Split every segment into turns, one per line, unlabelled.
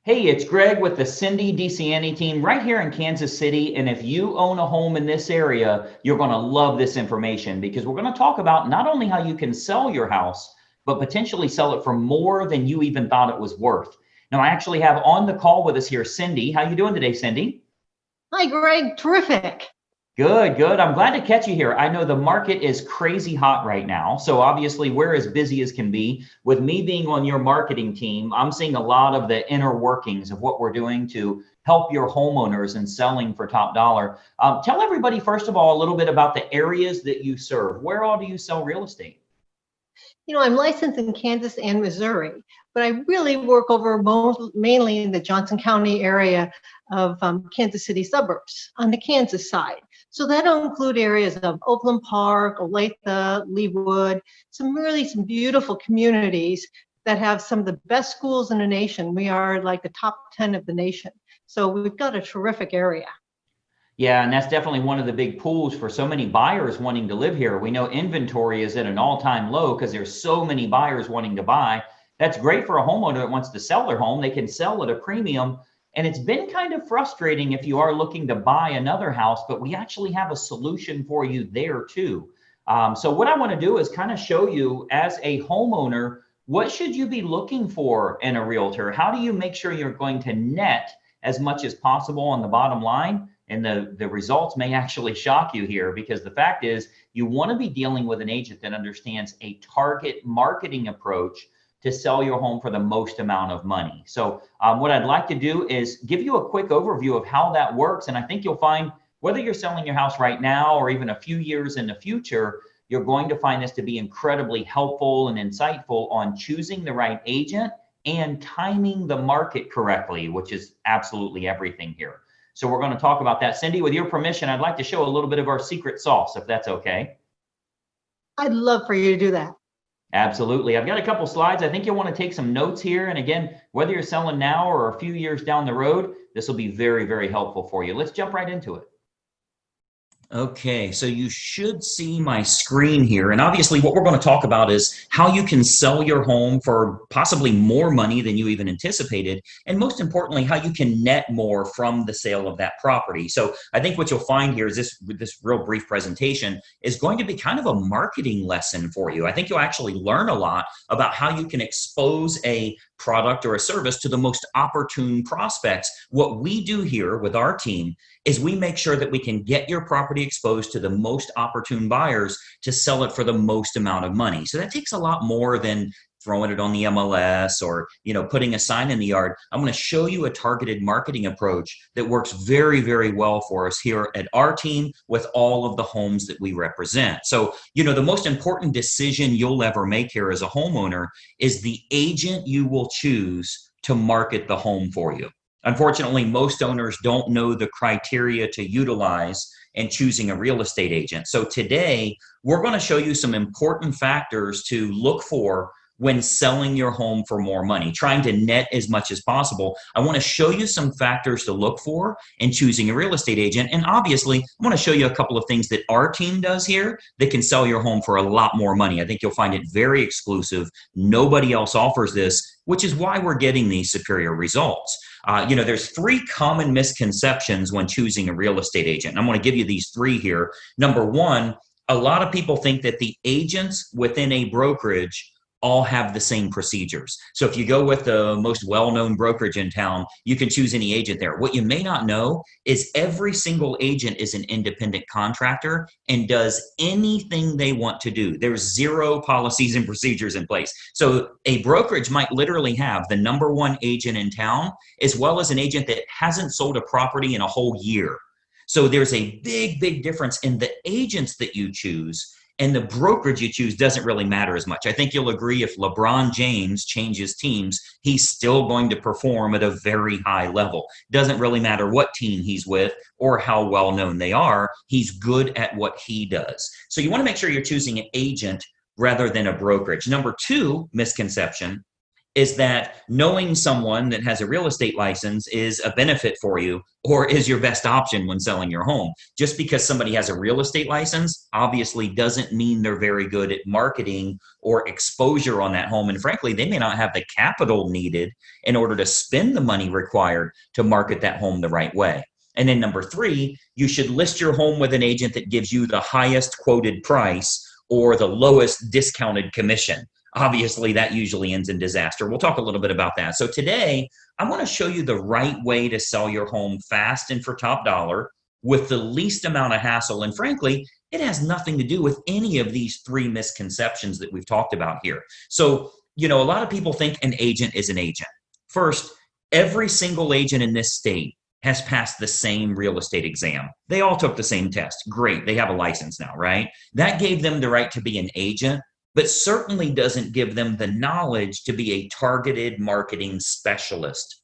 Hey, it's Greg with the Cindy DeCiani team right here in Kansas City. And if you own a home in this area, you're going to love this information because we're going to talk about not only how you can sell your house, but potentially sell it for more than you even thought it was worth. Now, I actually have on the call with us here, Cindy. How you doing today, Cindy?
Hi, Greg. Terrific.
Good, good. I'm glad to catch you here. I know the market is crazy hot right now. So obviously we're as busy as can be. With me being on your marketing team, I'm seeing a lot of the inner workings of what we're doing to help your homeowners and selling for top dollar. Tell everybody, first of all, a little bit about the areas that you serve. Where all do you sell real estate?
I'm licensed in Kansas and Missouri, but I really work mainly in the Johnson County area of Kansas City suburbs on the Kansas side. So that'll include areas of Overland Park, Olathe, Leawood, some beautiful communities that have some of the best schools in the nation. We are like the top 10 of the nation. So we've got a terrific area.
Yeah, and that's definitely one of the big pools for so many buyers wanting to live here. We know inventory is at an all-time low because there's so many buyers wanting to buy. That's great for a homeowner that wants to sell their home. They can sell at a premium. And it's been kind of frustrating if you are looking to buy another house, but we actually have a solution for you there too. So what I want to do is kind of show you as a homeowner, what should you be looking for in a realtor? How do you make sure you're going to net as much as possible on the bottom line? And the results may actually shock you here because the fact is you want to be dealing with an agent that understands a target marketing approach to sell your home for the most amount of money. So what I'd like to do is give you a quick overview of how that works. And I think you'll find whether you're selling your house right now or even a few years in the future, you're going to find this to be incredibly helpful and insightful on choosing the right agent and timing the market correctly, which is absolutely everything here. So we're going to talk about that. Cindy, with your permission, I'd like to show a little bit of our secret sauce, if that's okay.
I'd love for you to do that.
Absolutely. I've got a couple slides. I think you'll want to take some notes here. And again, whether you're selling now or a few years down the road, this will be very, very helpful for you. Let's jump right into it. Okay, so you should see my screen here. And obviously what we're going to talk about is how you can sell your home for possibly more money than you even anticipated. And most importantly, how you can net more from the sale of that property. So I think what you'll find here is this real brief presentation is going to be kind of a marketing lesson for you. I think you'll actually learn a lot about how you can expose a product or a service to the most opportune prospects. What we do here with our team is we make sure that we can get your property exposed to the most opportune buyers to sell it for the most amount of money. So that takes a lot more than throwing it on the MLS or putting a sign in the yard. I'm going to show you a targeted marketing approach that works very, very well for us here at our team with all of the homes that we represent. So, the most important decision you'll ever make here as a homeowner is the agent you will choose to market the home for you. Unfortunately, most owners don't know the criteria to utilize in choosing a real estate agent. So today, we're going to show you some important factors to look for when selling your home for more money, trying to net as much as possible. I want to show you some factors to look for in choosing a real estate agent. And obviously, I want to show you a couple of things that our team does here that can sell your home for a lot more money. I think you'll find it very exclusive. Nobody else offers this, which is why we're getting these superior results. There's three common misconceptions when choosing a real estate agent. And I'm going to give you these three here. Number one, a lot of people think that the agents within a brokerage all have the same procedures. So if you go with the most well-known brokerage in town, you can choose any agent there. What you may not know is every single agent is an independent contractor and does anything they want to do. There's zero policies and procedures in place. So a brokerage might literally have the number one agent in town, as well as an agent that hasn't sold a property in a whole year. So there's a big, big difference in the agents that you choose. And the brokerage you choose doesn't really matter as much. I think you'll agree if LeBron James changes teams, he's still going to perform at a very high level. Doesn't really matter what team he's with or how well known they are. He's good at what he does. So you want to make sure you're choosing an agent rather than a brokerage. Number two misconception is that knowing someone that has a real estate license is a benefit for you or is your best option when selling your home. Just because somebody has a real estate license obviously doesn't mean they're very good at marketing or exposure on that home. And frankly, they may not have the capital needed in order to spend the money required to market that home the right way. And then number three, you should list your home with an agent that gives you the highest quoted price or the lowest discounted commission. Obviously, that usually ends in disaster. We'll talk a little bit about that. So today, I want to show you the right way to sell your home fast and for top dollar with the least amount of hassle. And frankly, it has nothing to do with any of these three misconceptions that we've talked about here. So, a lot of people think an agent is an agent. First, every single agent in this state has passed the same real estate exam. They all took the same test. Great. They have a license now, right? That gave them the right to be an agent, but certainly doesn't give them the knowledge to be a targeted marketing specialist.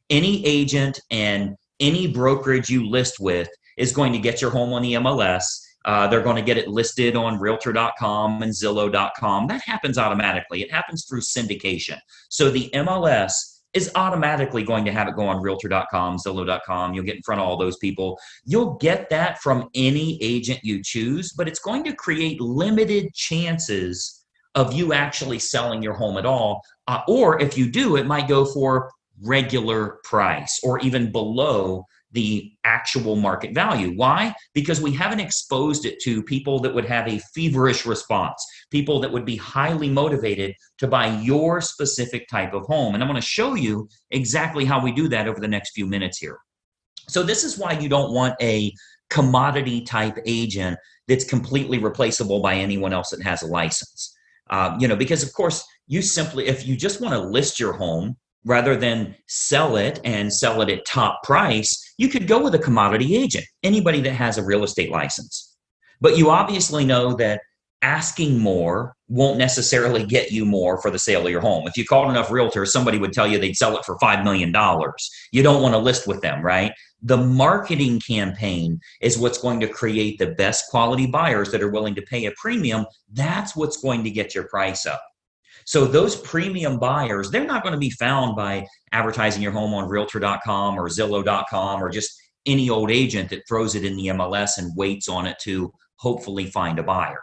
Any agent and any brokerage you list with is going to get your home on the MLS. They're going to get it listed on realtor.com and zillow.com. That happens automatically. It happens through syndication. So the MLS is automatically going to have it go on realtor.com, zillow.com. You'll get in front of all those people. You'll get that from any agent you choose, but it's going to create limited chances of you actually selling your home at all. Or if you do, it might go for regular price or even below the actual market value. Why? Because we haven't exposed it to people that would have a feverish response, people that would be highly motivated to buy your specific type of home. And I'm going to show you exactly how we do that over the next few minutes here. So this is why you don't want a commodity type agent that's completely replaceable by anyone else that has a license. Because of course, if you just want to list your home rather than sell it and sell it at top price, you could go with a commodity agent, anybody that has a real estate license. But you obviously know that asking more won't necessarily get you more for the sale of your home. If you called enough realtors, somebody would tell you they'd sell it for $5 million. You don't want to list with them, right? The marketing campaign is what's going to create the best quality buyers that are willing to pay a premium. That's what's going to get your price up. So those premium buyers, they're not going to be found by advertising your home on realtor.com or zillow.com or just any old agent that throws it in the MLS and waits on it to hopefully find a buyer.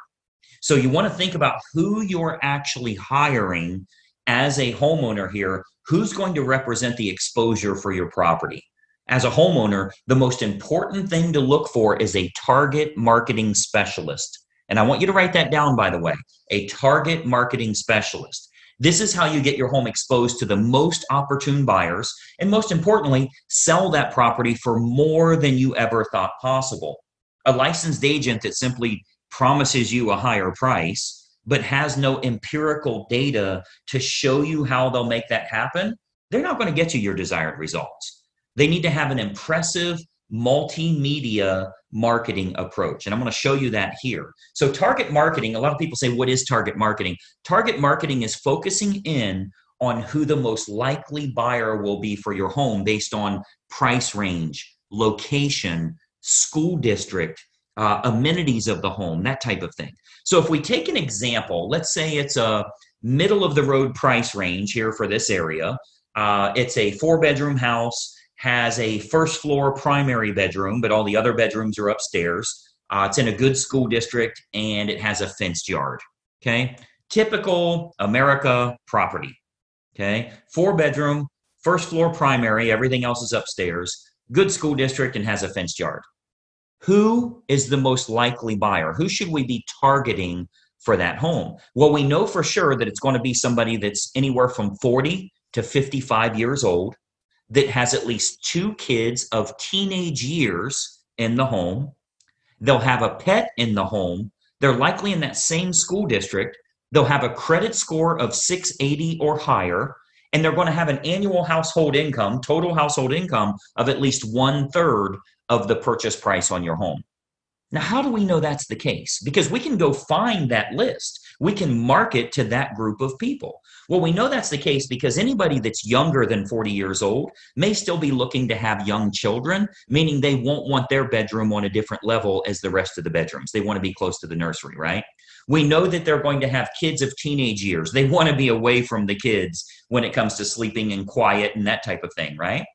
So you want to think about who you're actually hiring as a homeowner here, who's going to represent the exposure for your property. As a homeowner, the most important thing to look for is a target marketing specialist. And I want you to write that down, by the way, a target marketing specialist. This is how you get your home exposed to the most opportune buyers, and most importantly, sell that property for more than you ever thought possible. A licensed agent that simply promises you a higher price, but has no empirical data to show you how they'll make that happen, they're not going to get you your desired results. They need to have an impressive multimedia marketing approach. And I'm going to show you that here. So target marketing, a lot of people say, what is target marketing? Target marketing is focusing in on who the most likely buyer will be for your home based on price range, location, school district, amenities of the home, that type of thing. So if we take an example, let's say it's a middle of the road price range here for this area. It's a 4-bedroom house, has a first floor primary bedroom, but all the other bedrooms are upstairs. It's in a good school district and it has a fenced yard. Okay. Typical America property. Okay. 4-bedroom, first floor primary, everything else is upstairs, good school district and has a fenced yard. Who is the most likely buyer? Who should we be targeting for that home? Well, we know for sure that it's going to be somebody that's anywhere from 40 to 55 years old, that has at least 2 kids of teenage years in the home. They'll have a pet in the home. They're likely in that same school district. They'll have a credit score of 680 or higher, and they're going to have an annual household income, total household income of at least 1/3 of the purchase price on your home. Now, how do we know that's the case? Because we can go find that list. We can market to that group of people. Well, we know that's the case because anybody that's younger than 40 years old may still be looking to have young children, meaning they won't want their bedroom on a different level as the rest of the bedrooms. They want to be close to the nursery, right? We know that they're going to have kids of teenage years. They want to be away from the kids when it comes to sleeping and quiet and that type of thing, right?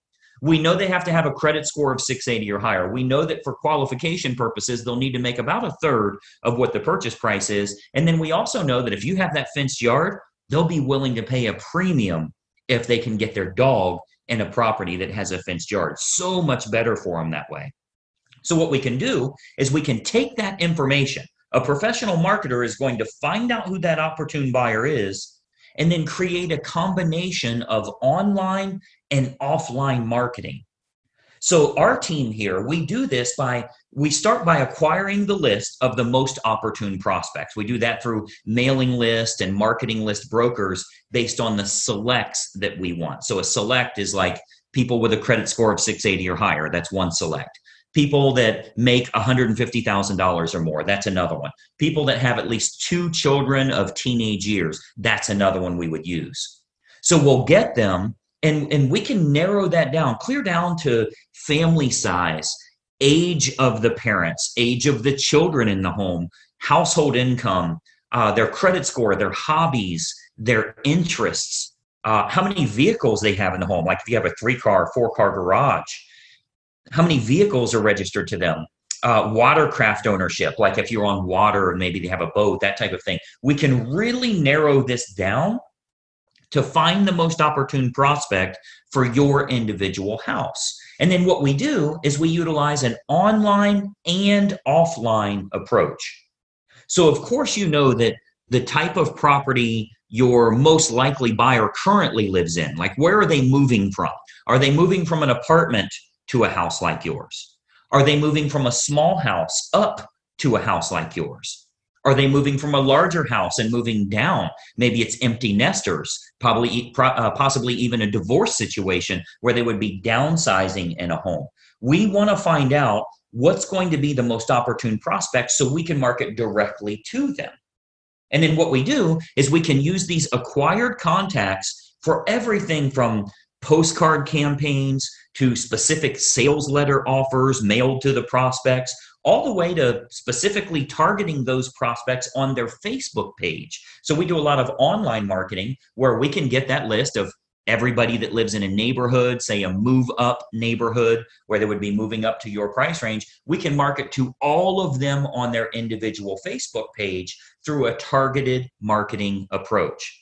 We know they have to have a credit score of 680 or higher. We know that for qualification purposes, they'll need to make about a third of what the purchase price is. And then we also know that if you have that fenced yard, they'll be willing to pay a premium if they can get their dog in a property that has a fenced yard. So much better for them that way. So what we can do is we can take that information. A professional marketer is going to find out who that opportune buyer is and then create a combination of online and offline marketing. So our team here, we do this we start by acquiring the list of the most opportune prospects. We do that through mailing list and marketing list brokers based on the selects that we want. So a select is like people with a credit score of 680 or higher. That's one select. People that make $150,000 or more, that's another one. People that have at least 2 children of teenage years, that's another one we would use. So we'll get them, and we can narrow that down, clear down to family size, age of the parents, age of the children in the home, household income, their credit score, their hobbies, their interests, how many vehicles they have in the home. Like if you have a 3-car, 4-car garage, how many vehicles are registered to them? Watercraft ownership, like if you're on water and maybe they have a boat, that type of thing. We can really narrow this down to find the most opportune prospect for your individual house. And then what we do is we utilize an online and offline approach. So of course, you know that the type of property your most likely buyer currently lives in, like where are they moving from? Are they moving from an apartment to a house like yours? Are they moving from a small house up to a house like yours? Are they moving from a larger house and moving down? Maybe it's empty nesters, possibly even a divorce situation where they would be downsizing in a home. We want to find out what's going to be the most opportune prospect so we can market directly to them. And then what we do is we can use these acquired contacts for everything from postcard campaigns to specific sales letter offers mailed to the prospects, all the way to specifically targeting those prospects on their Facebook page. So we do a lot of online marketing where we can get that list of everybody that lives in a neighborhood, say a move up neighborhood where they would be moving up to your price range. We can market to all of them on their individual Facebook page through a targeted marketing approach.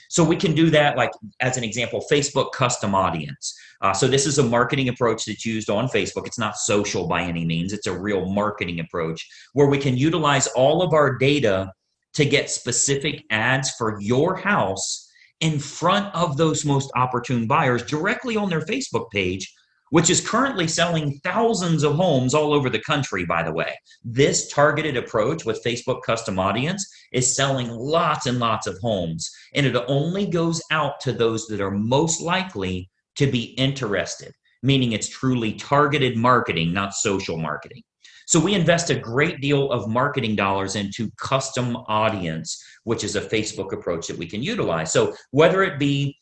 So we can do that, like as an example, Facebook custom audience. So this is a marketing approach that's used on Facebook. It's not social by any means. It's a real marketing approach where we can utilize all of our data to get specific ads for your house in front of those most opportune buyers directly on their Facebook page, which is currently selling thousands of homes all over the country, by the way. This targeted approach with Facebook custom audience is selling lots and lots of homes, and it only goes out to those that are most likely to be interested, meaning it's truly targeted marketing, not social marketing. So we invest a great deal of marketing dollars into custom audience, which is a Facebook approach that we can utilize. So whether it be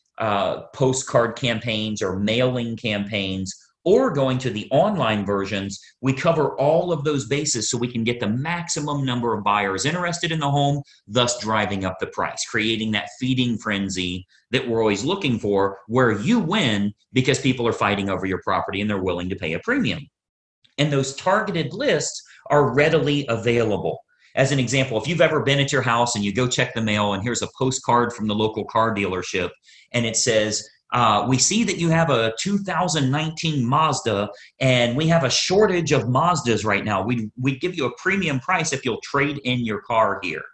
postcard campaigns or mailing campaigns or going to the online versions, we cover all of those bases so we can get the maximum number of buyers interested in the home, thus driving up the price, creating that feeding frenzy that we're always looking for, where you win because people are fighting over your property and they're willing to pay a premium. And those targeted lists are readily available. As an example, if you've ever been at your house and you go check the mail and here's a postcard from the local car dealership and it says, we see that you have a 2019 Mazda and we have a shortage of Mazdas right now. We'd give you a premium price if you'll trade in your car here.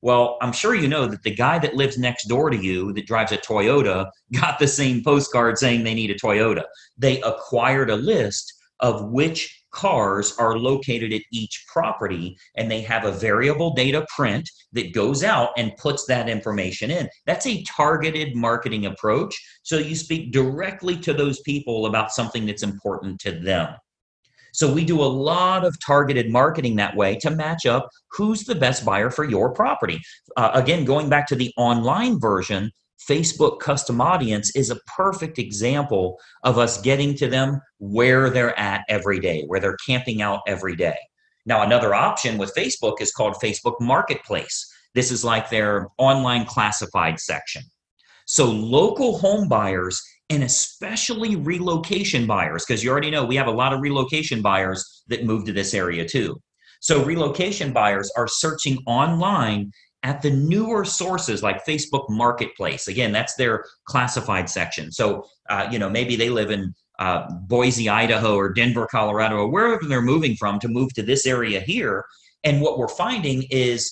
Well, I'm sure you know that the guy that lives next door to you that drives a Toyota got the same postcard saying they need a Toyota. They acquired a list of which cars are located at each property, and they have a variable data print that goes out and puts that information in. That's a targeted marketing approach. So you speak directly to those people about something that's important to them. So we do a lot of targeted marketing that way to match up who's the best buyer for your property. Again, going back to the online version, Facebook custom audience is a perfect example of us getting to them where they're at every day, where they're camping out every day. Now, another option with Facebook is called Facebook Marketplace. This is like their online classified section. So local home buyers, and especially relocation buyers, because you already know we have a lot of relocation buyers that move to this area too. So relocation buyers are searching online at the newer sources like Facebook Marketplace. Again, that's their classified section. So, maybe they live in Boise, Idaho, or Denver, Colorado, or wherever they're moving from to move to this area here. And what we're finding is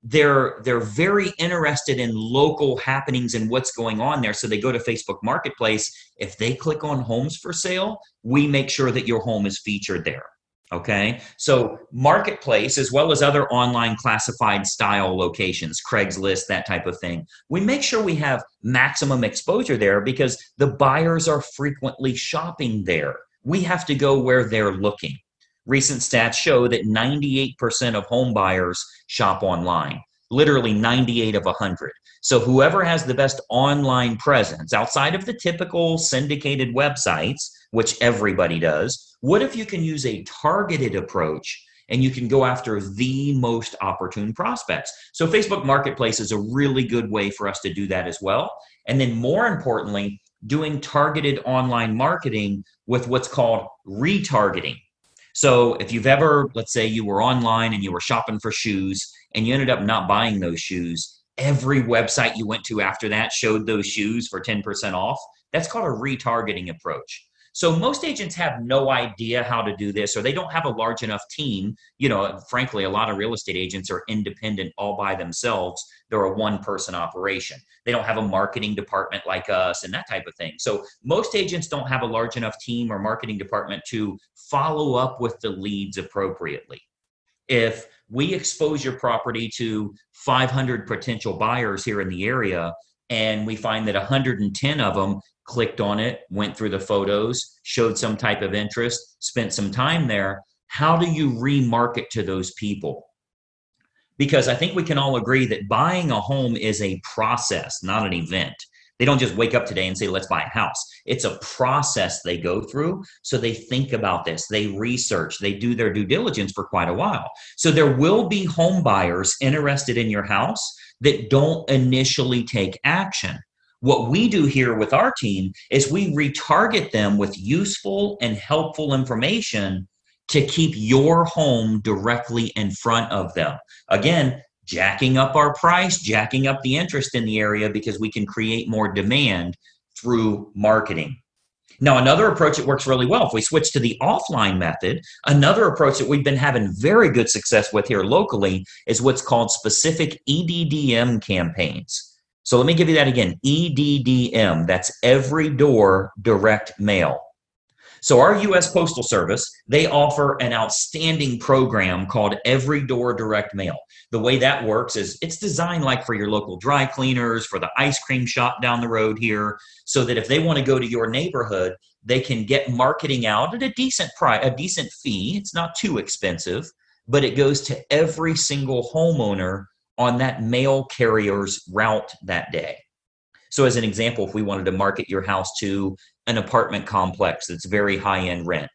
they're very interested in local happenings and what's going on there. So they go to Facebook Marketplace. If they click on homes for sale, we make sure that your home is featured there. Okay, so Marketplace, as well as other online classified style locations, Craigslist, that type of thing, we make sure we have maximum exposure there because the buyers are frequently shopping there. We have to go where they're looking. Recent stats show that 98% of home buyers shop online, literally 98 of 100. So whoever has the best online presence outside of the typical syndicated websites, which everybody does, what if you can use a targeted approach and you can go after the most opportune prospects? So Facebook Marketplace is a really good way for us to do that as well. And then more importantly, doing targeted online marketing with what's called retargeting. So if you've ever, let's say you were online and you were shopping for shoes and you ended up not buying those shoes, every website you went to after that showed those shoes for 10% off. That's called a retargeting approach. So most agents have no idea how to do this, or they don't have a large enough team. Frankly, a lot of real estate agents are independent all by themselves. They're a one-person operation. They don't have a marketing department like us and that type of thing. So most agents don't have a large enough team or marketing department to follow up with the leads appropriately. If we expose your property to 500 potential buyers here in the area, and we find that 110 of them clicked on it, went through the photos, showed some type of interest, spent some time there, how do you remarket to those people? Because I think we can all agree that buying a home is a process, not an event. They don't just wake up today and say, let's buy a house. It's a process they go through. So they think about this, they research, they do their due diligence for quite a while. So there will be home buyers interested in your house that don't initially take action. What we do here with our team is we retarget them with useful and helpful information to keep your home directly in front of them. Again, jacking up our price, jacking up the interest in the area because we can create more demand through marketing. Now, another approach that works really well, if we switch to the offline method, another approach that we've been having very good success with here locally is what's called specific EDDM campaigns. So let me give you that again, EDDM, that's every door direct mail. So our U.S. Postal Service, they offer an outstanding program called Every Door Direct Mail. The way that works is it's designed like for your local dry cleaners, for the ice cream shop down the road here, so that if they want to go to your neighborhood, they can get marketing out at a decent price, a decent fee. It's not too expensive, but it goes to every single homeowner on that mail carrier's route that day. So as an example, if we wanted to market your house to an apartment complex that's very high-end rent,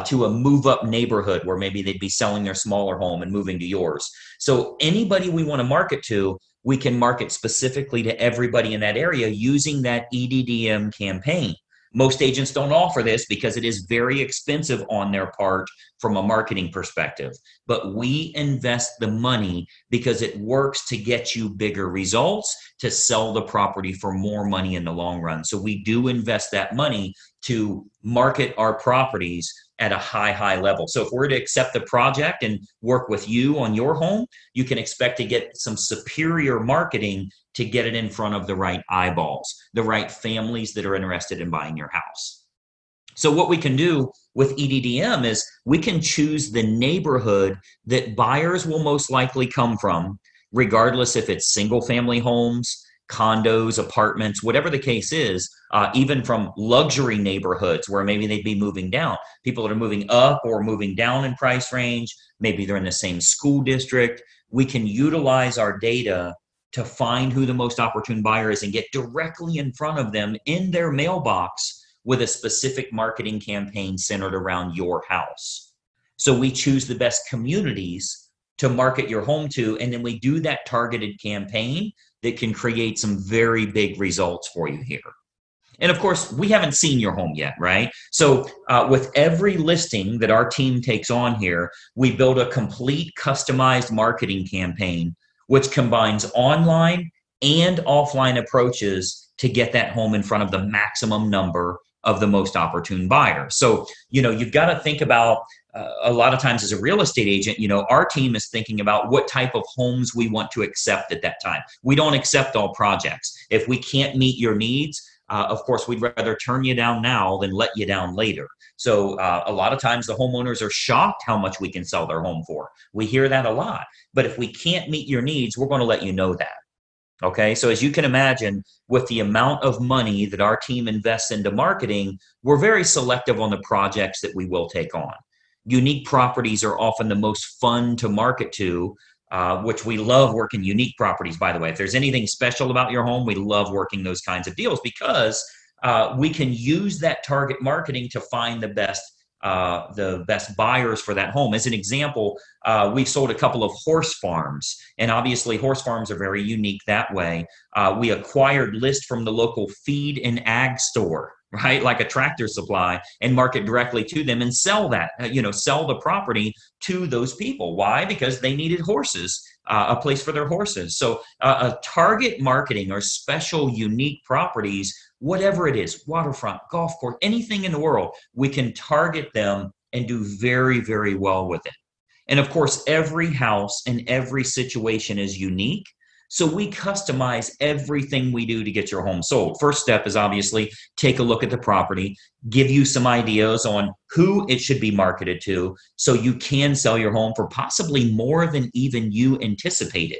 to a move-up neighborhood where maybe they'd be selling their smaller home and moving to yours. So anybody we want to market to, we can market specifically to everybody in that area using that EDDM campaign. Most agents don't offer this because it is very expensive on their part from a marketing perspective. But we invest the money because it works to get you bigger results, to sell the property for more money in the long run. So we do invest that money to market our properties at a high level. So if we're to accept the project and work with you on your home, you can expect to get some superior marketing to get it in front of the right eyeballs, the right families that are interested in buying your house. So what we can do with EDDM is we can choose the neighborhood that buyers will most likely come from, regardless if it's single family homes, condos, apartments, whatever the case is, even from luxury neighborhoods where maybe they'd be moving down. People that are moving up or moving down in price range, maybe they're in the same school district. We can utilize our data to find who the most opportune buyer is and get directly in front of them in their mailbox with a specific marketing campaign centered around your house. So we choose the best communities to market your home to. And then we do that targeted campaign that can create some very big results for you here. And of course, we haven't seen your home yet, right? So with every listing that our team takes on here, we build a complete customized marketing campaign, which combines online and offline approaches to get that home in front of the maximum number of the most opportune buyers. So, you've got to think about a lot of times as a real estate agent, our team is thinking about what type of homes we want to accept at that time. We don't accept all projects. If we can't meet your needs, of course, we'd rather turn you down now than let you down later. So a lot of times the homeowners are shocked how much we can sell their home for. We hear that a lot. But if we can't meet your needs, we're going to let you know that. Okay, so as you can imagine, with the amount of money that our team invests into marketing, we're very selective on the projects that we will take on. Unique properties are often the most fun to market to, which we love working unique properties, by the way. If there's anything special about your home, we love working those kinds of deals because we can use that target marketing to find the best buyers for that home. As an example, we've sold a couple of horse farms, and obviously horse farms are very unique that way. We acquired lists from the local feed and ag store, right? Like a Tractor Supply, and market directly to them and sell that, sell the property to those people. Why? Because they needed horses, a place for their horses. So a target marketing or special unique properties, whatever it is, waterfront, golf course, anything in the world, we can target them and do very, very well with it. And of course, every house and every situation is unique. So we customize everything we do to get your home sold. First step is obviously take a look at the property, give you some ideas on who it should be marketed to so you can sell your home for possibly more than even you anticipated.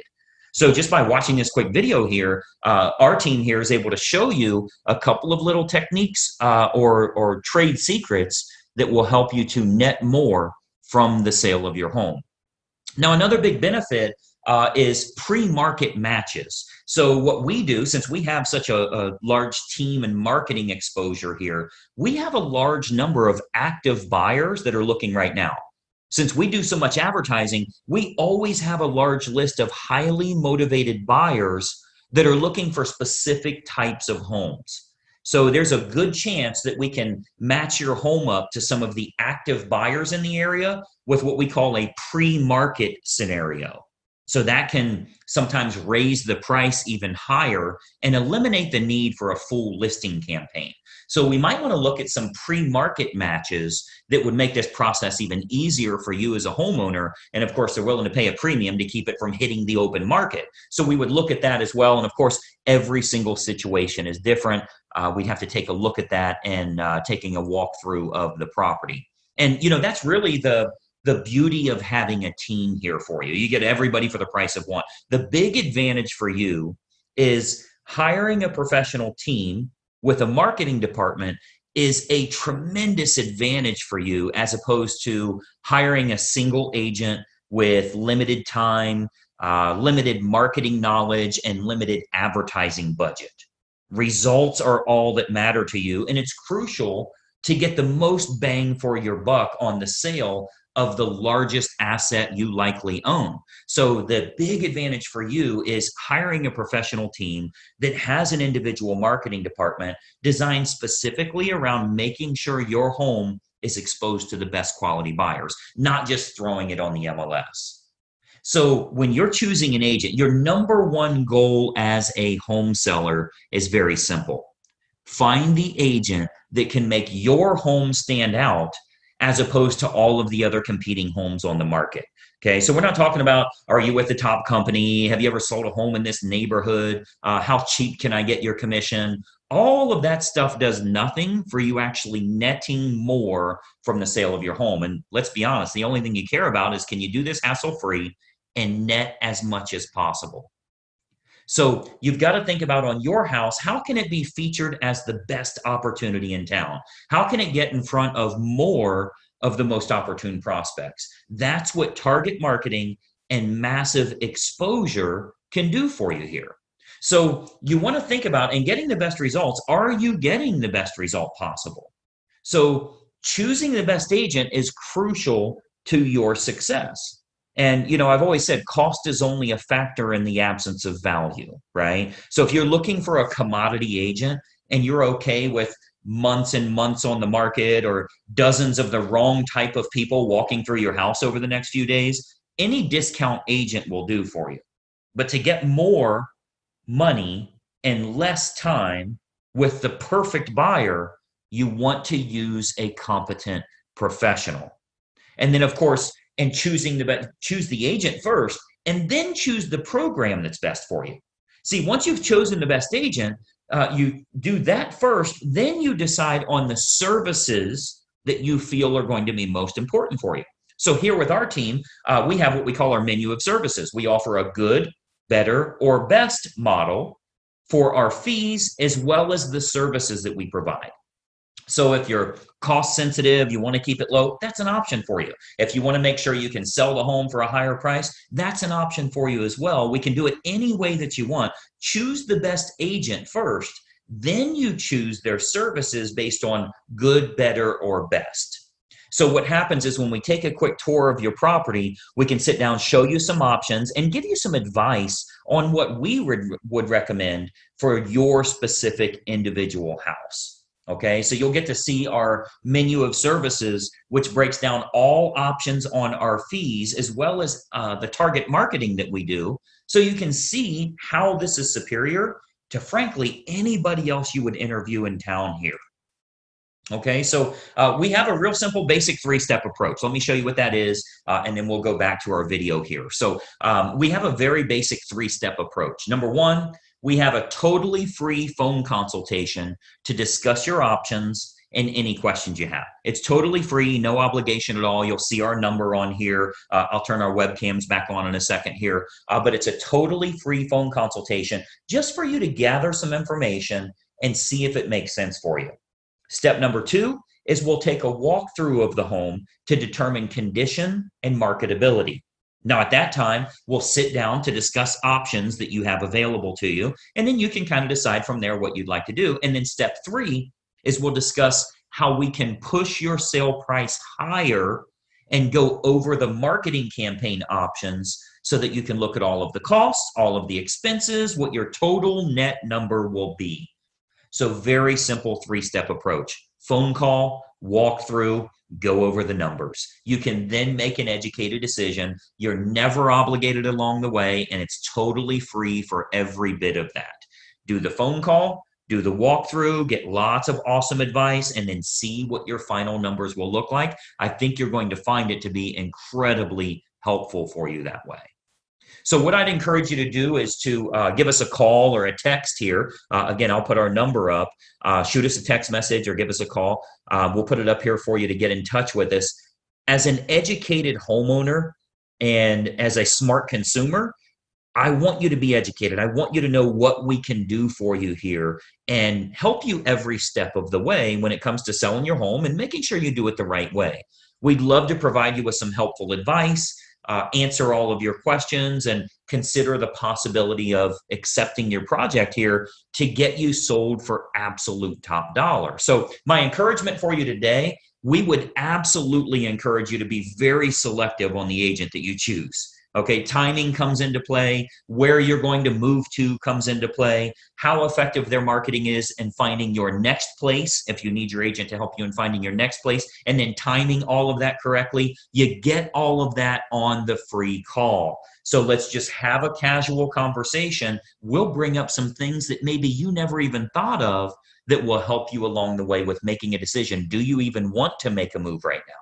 So just by watching this quick video here, our team here is able to show you a couple of little techniques or trade secrets that will help you to net more from the sale of your home. Now, another big benefit is pre-market matches. So what we do, since we have such a large team and marketing exposure here, we have a large number of active buyers that are looking right now. Since we do so much advertising, we always have a large list of highly motivated buyers that are looking for specific types of homes. So there's a good chance that we can match your home up to some of the active buyers in the area with what we call a pre-market scenario. So that can sometimes raise the price even higher and eliminate the need for a full listing campaign. So we might want to look at some pre-market matches that would make this process even easier for you as a homeowner. And of course, they're willing to pay a premium to keep it from hitting the open market. So we would look at that as well. And of course, every single situation is different. We'd have to take a look at that and taking a walkthrough of the property. And that's really the beauty of having a team here for you. You get everybody for the price of one. The big advantage for you is hiring a professional team with a marketing department is a tremendous advantage for you as opposed to hiring a single agent with limited time, limited marketing knowledge, and limited advertising budget. Results are all that matter to you, and it's crucial to get the most bang for your buck on the sale of the largest asset you likely own. So the big advantage for you is hiring a professional team that has an individual marketing department designed specifically around making sure your home is exposed to the best quality buyers, not just throwing it on the MLS. So when you're choosing an agent, your number one goal as a home seller is very simple. Find the agent that can make your home stand out as opposed to all of the other competing homes on the market. Okay, so we're not talking about, are you with the top company? Have you ever sold a home in this neighborhood? How cheap can I get your commission? All of that stuff does nothing for you actually netting more from the sale of your home. And let's be honest, the only thing you care about is, can you do this hassle-free and net as much as possible? So you've got to think about, on your house, how can it be featured as the best opportunity in town? How can it get in front of more of the most opportune prospects? That's what target marketing and massive exposure can do for you here. So you want to think about, in getting the best results, are you getting the best result possible? So choosing the best agent is crucial to your success. And, I've always said cost is only a factor in the absence of value, right? So if you're looking for a commodity agent and you're okay with months and months on the market or dozens of the wrong type of people walking through your house over the next few days, any discount agent will do for you. But to get more money and less time with the perfect buyer, you want to use a competent professional. And then, of course, and choose the agent first, and then choose the program that's best for you. See, once you've chosen the best agent, you do that first, then you decide on the services that you feel are going to be most important for you. So here with our team, we have what we call our menu of services. We offer a good, better, or best model for our fees as well as the services that we provide. So if you're cost sensitive, you want to keep it low, that's an option for you. If you want to make sure you can sell the home for a higher price, that's an option for you as well. We can do it any way that you want. Choose the best agent first, then you choose their services based on good, better, or best. So what happens is when we take a quick tour of your property, we can sit down, show you some options, and give you some advice on what we would recommend for your specific individual house. Okay, so you'll get to see our menu of services, which breaks down all options on our fees, as well as the target marketing that we do. So you can see how this is superior to, frankly, anybody else you would interview in town here. Okay, so we have a real simple basic 3-step approach. Let me show you what that is, and then we'll go back to our video here. So we have a very basic 3-step approach. Number one, we have a totally free phone consultation to discuss your options and any questions you have. It's totally free, no obligation at all. You'll see our number on here. I'll turn our webcams back on in a second here, but it's a totally free phone consultation just for you to gather some information and see if it makes sense for you. Step number 2 is we'll take a walkthrough of the home to determine condition and marketability. Now, at that time, we'll sit down to discuss options that you have available to you, and then you can kind of decide from there what you'd like to do. And then step 3 is we'll discuss how we can push your sale price higher and go over the marketing campaign options so that you can look at all of the costs, all of the expenses, what your total net number will be. So very simple 3-step approach. Phone call, walk through, go over the numbers. You can then make an educated decision. You're never obligated along the way, and it's totally free for every bit of that. Do the phone call, do the walkthrough, get lots of awesome advice, and then see what your final numbers will look like. I think you're going to find it to be incredibly helpful for you that way. So what I'd encourage you to do is to give us a call or a text here. Again, I'll put our number up. Shoot us a text message or give us a call. We'll put it up here for you to get in touch with us. As an educated homeowner and as a smart consumer, I want you to be educated. I want you to know what we can do for you here and help you every step of the way when it comes to selling your home and making sure you do it the right way. We'd love to provide you with some helpful advice, answer all of your questions, and consider the possibility of accepting your project here to get you sold for absolute top dollar. So my encouragement for you today, we would absolutely encourage you to be very selective on the agent that you choose. Okay, timing comes into play, where you're going to move to comes into play, how effective their marketing is in finding your next place, if you need your agent to help you in finding your next place, and then timing all of that correctly. You get all of that on the free call. So let's just have a casual conversation. We'll bring up some things that maybe you never even thought of that will help you along the way with making a decision. Do you even want to make a move right now?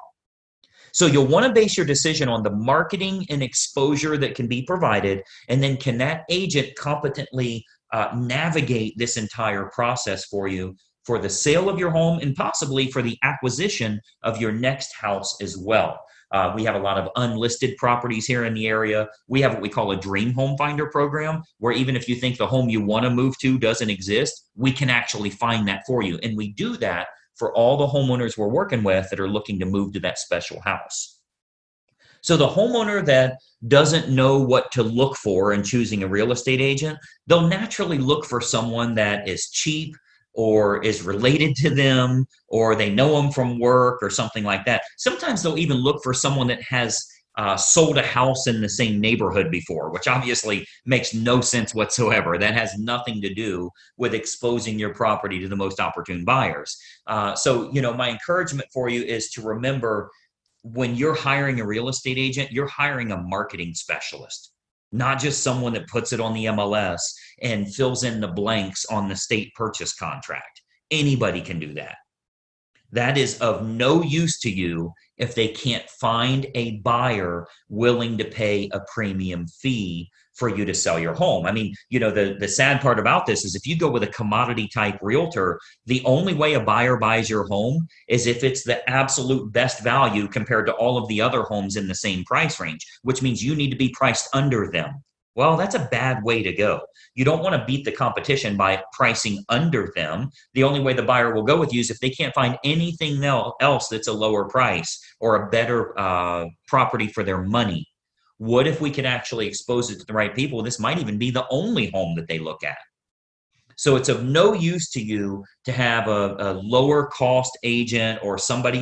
So you'll want to base your decision on the marketing and exposure that can be provided, and then can that agent competently navigate this entire process for you for the sale of your home and possibly for the acquisition of your next house as well. We have a lot of unlisted properties here in the area. We have what we call a dream home finder program, where even if you think the home you want to move to doesn't exist, we can actually find that for you. And we do that for all the homeowners we're working with that are looking to move to that special house. So the homeowner that doesn't know what to look for in choosing a real estate agent, they'll naturally look for someone that is cheap or is related to them, or they know them from work or something like that. Sometimes they'll even look for someone that has sold a house in the same neighborhood before, which obviously makes no sense whatsoever. That has nothing to do with exposing your property to the most opportune buyers. So, my encouragement for you is to remember, when you're hiring a real estate agent, you're hiring a marketing specialist, not just someone that puts it on the MLS and fills in the blanks on the state purchase contract. Anybody can do that. That is of no use to you if they can't find a buyer willing to pay a premium fee for you to sell your home. I mean, the sad part about this is if you go with a commodity type realtor, the only way a buyer buys your home is if it's the absolute best value compared to all of the other homes in the same price range, which means you need to be priced under them. Well, that's a bad way to go. You don't want to beat the competition by pricing under them. The only way the buyer will go with you is if they can't find anything else that's a lower price or a better property for their money. What if we could actually expose it to the right people? This might even be the only home that they look at. So it's of no use to you to have a lower cost agent or somebody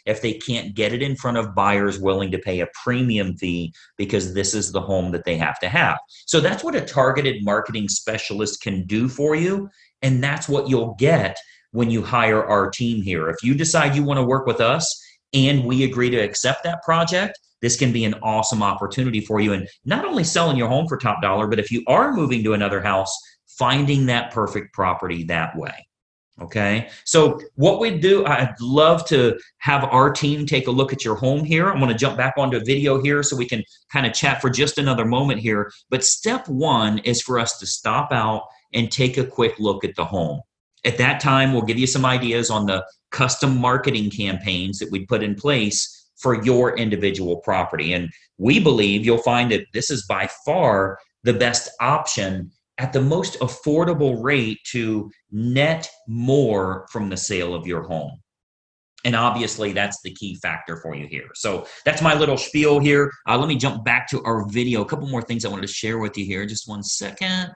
if they can't get it in front of buyers willing to pay a premium fee because this is the home that they have to have. So that's what a targeted marketing specialist can do for you. And that's what you'll get when you hire our team here. If you decide you want to work with us and we agree to accept that project, this can be an awesome opportunity for you. And not only selling your home for top dollar, but if you are moving to another house, finding that perfect property that way. Okay. So what we do, I'd love to have our team take a look at your home here. I'm going to jump back onto a video here so we can kind of chat for just another moment here. But step one is for us to stop out and take a quick look at the home. At that time, we'll give you some ideas on the custom marketing campaigns that we put in place for your individual property. And we believe you'll find that this is by far the best option at the most affordable rate to net more from the sale of your home. And obviously that's the key factor for you here. So that's my little spiel here. Let me jump back to our video. A couple more things I wanted to share with you here. Just one second.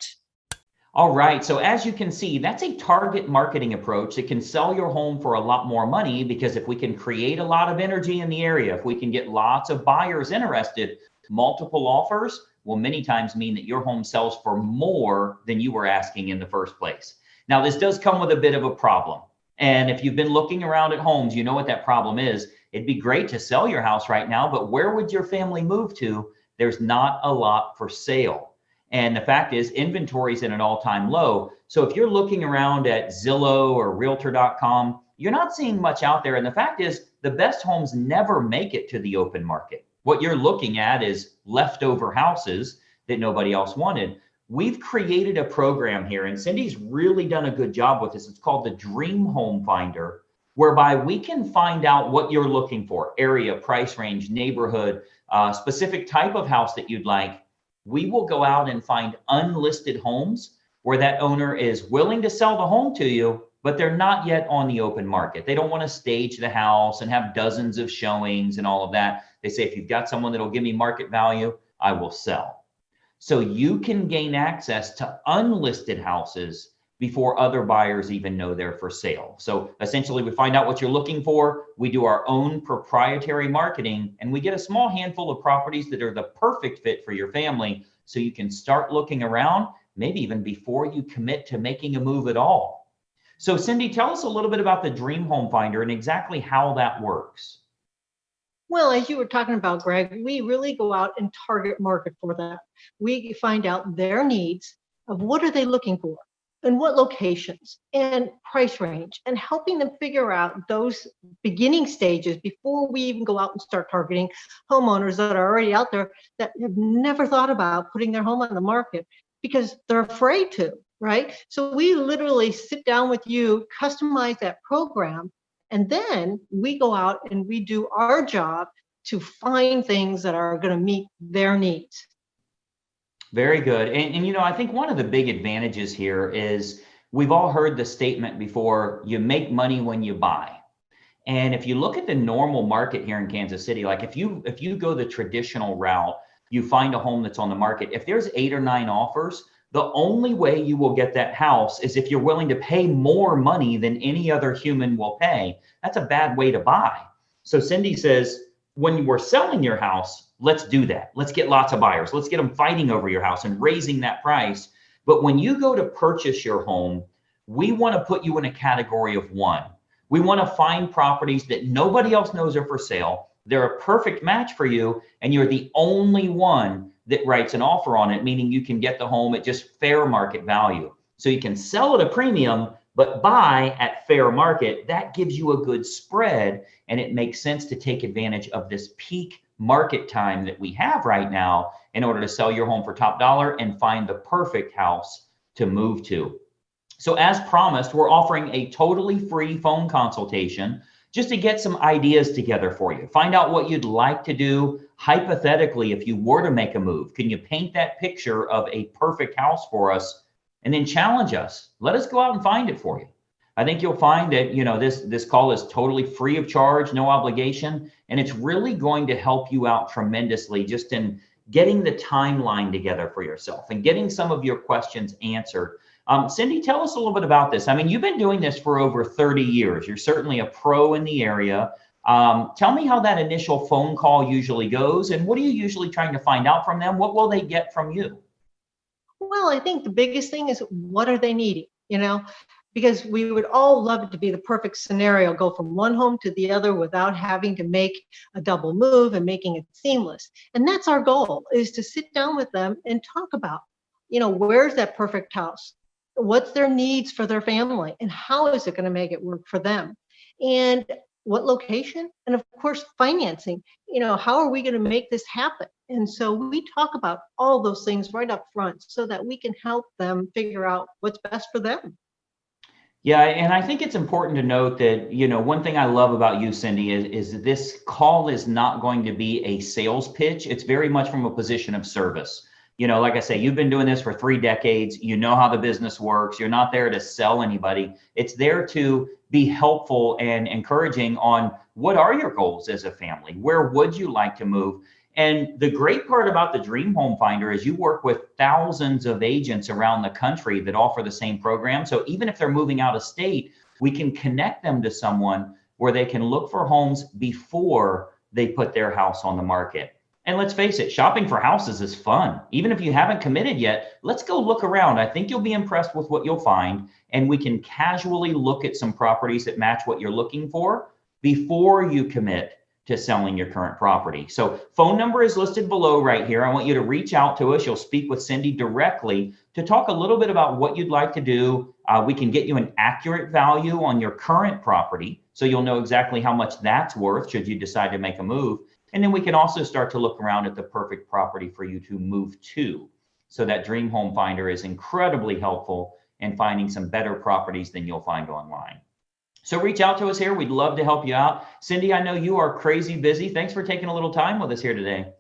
All right, so as you can see, that's a target marketing approach that can sell your home for a lot more money, because if we can create a lot of energy in the area, if we can get lots of buyers interested, multiple offers will many times mean that your home sells for more than you were asking in the first place. Now, this does come with a bit of a problem. And if you've been looking around at homes, you know what that problem is. It'd be great to sell your house right now, but where would your family move to? There's not a lot for sale. And the fact is, inventory is at an all-time low. So if you're looking around at Zillow or Realtor.com, you're not seeing much out there. And the fact is, the best homes never make it to the open market. What you're looking at is leftover houses that nobody else wanted. We've created a program here, and Cindy's really done a good job with this. It's called the Dream Home Finder, whereby we can find out what you're looking for: area, price range, neighborhood, specific type of house that you'd like. We will go out and find unlisted homes where that owner is willing to sell the home to you, but they're not yet on the open market. They don't want to stage the house and have dozens of showings and all of that. They say, if you've got someone that'll give me market value, I will sell. So you can gain access to unlisted houses before other buyers even know they're for sale. So essentially, we find out what you're looking for. We do our own proprietary marketing, and we get a small handful of properties that are the perfect fit for your family, so you can start looking around, maybe even before you commit to making a move at all. So Cindy, tell us a little bit about the Dream Home Finder and exactly how that works.
Well, as you were talking about, Greg, we really go out and target market for that. We find out their needs of what are they looking for, and what locations and price range, and helping them figure out those beginning stages before we even go out and start targeting homeowners that are already out there that have never thought about putting their home on the market because they're afraid to, right? So we literally sit down with you, customize that program, and then we go out and we do our job to find things that are going to meet their needs.
Very good. And I think one of the big advantages here is we've all heard the statement before: you make money when you buy. And if you look at the normal market here in Kansas City, like if you go the traditional route, you find a home that's on the market. If there's 8 or 9 offers, the only way you will get that house is if you're willing to pay more money than any other human will pay. That's a bad way to buy. So Cindy says, when we're selling your house, Let's do that. Let's get lots of buyers. Let's get them fighting over your house and raising that price. But when you go to purchase your home, we want to put you in a category of one. We want to find properties that nobody else knows are for sale. They're a perfect match for you, and you're the only one that writes an offer on it, meaning you can get the home at just fair market value. So you can sell at a premium, but buy at fair market. That gives you a good spread, and it makes sense to take advantage of this peak market time that we have right now in order to sell your home for top dollar and find the perfect house to move to. So as promised, we're offering a totally free phone consultation just to get some ideas together for you. Find out what you'd like to do hypothetically if you were to make a move. Can you paint that picture of a perfect house for us? And then challenge us. Let us go out and find it for you. I think you'll find that, this call is totally free of charge, no obligation, and it's really going to help you out tremendously just in getting the timeline together for yourself and getting some of your questions answered. Cindy, tell us a little bit about this. I mean, you've been doing this for over 30 years. You're certainly a pro in the area. Tell me how that initial phone call usually goes, and what are you usually trying to find out from them? What will they get from you?
Well, I think the biggest thing is, what are they needing? Because we would all love it to be the perfect scenario, go from one home to the other without having to make a double move and making it seamless. And that's our goal, is to sit down with them and talk about, where's that perfect house? What's their needs for their family, and how is it going to make it work for them? And what location? And of course, financing. How are we going to make this happen? And so we talk about all those things right up front so that we can help them figure out what's best for them.
Yeah, and I think it's important to note that, one thing I love about you, Cindy, is this call is not going to be a sales pitch. It's very much from a position of service. Like I say, you've been doing this for 3 decades. You know how the business works. You're not there to sell anybody. It's there to be helpful and encouraging on what are your goals as a family? Where would you like to move? And the great part about the Dream Home Finder is you work with thousands of agents around the country that offer the same program. So even if they're moving out of state, we can connect them to someone where they can look for homes before they put their house on the market. And let's face it, shopping for houses is fun. Even if you haven't committed yet, let's go look around. I think you'll be impressed with what you'll find. And we can casually look at some properties that match what you're looking for before you commit to selling your current property. So phone number is listed below right here. I want you to reach out to us. You'll speak with Cindy directly to talk a little bit about what you'd like to do. We can get you an accurate value on your current property, so you'll know exactly how much that's worth should you decide to make a move. And then we can also start to look around at the perfect property for you to move to. So that Dream Home Finder is incredibly helpful in finding some better properties than you'll find online. So reach out to us here. We'd love to help you out. Cindy, I know you are crazy busy. Thanks for taking a little time with us here today.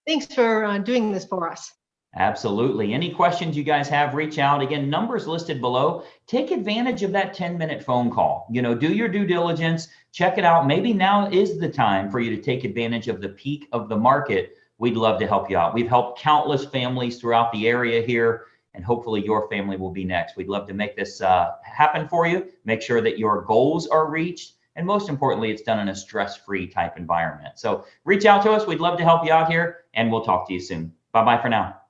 Thanks for doing this for us.
Absolutely. Any questions you guys have, reach out. Again, numbers listed below. Take advantage of that 10-minute phone call. Do your due diligence, check it out. Maybe now is the time for you to take advantage of the peak of the market. We'd love to help you out. We've helped countless families throughout the area here, and hopefully your family will be next. We'd love to make this happen for you, make sure that your goals are reached, and most importantly, it's done in a stress-free type environment. So reach out to us. We'd love to help you out here, and we'll talk to you soon. Bye-bye for now.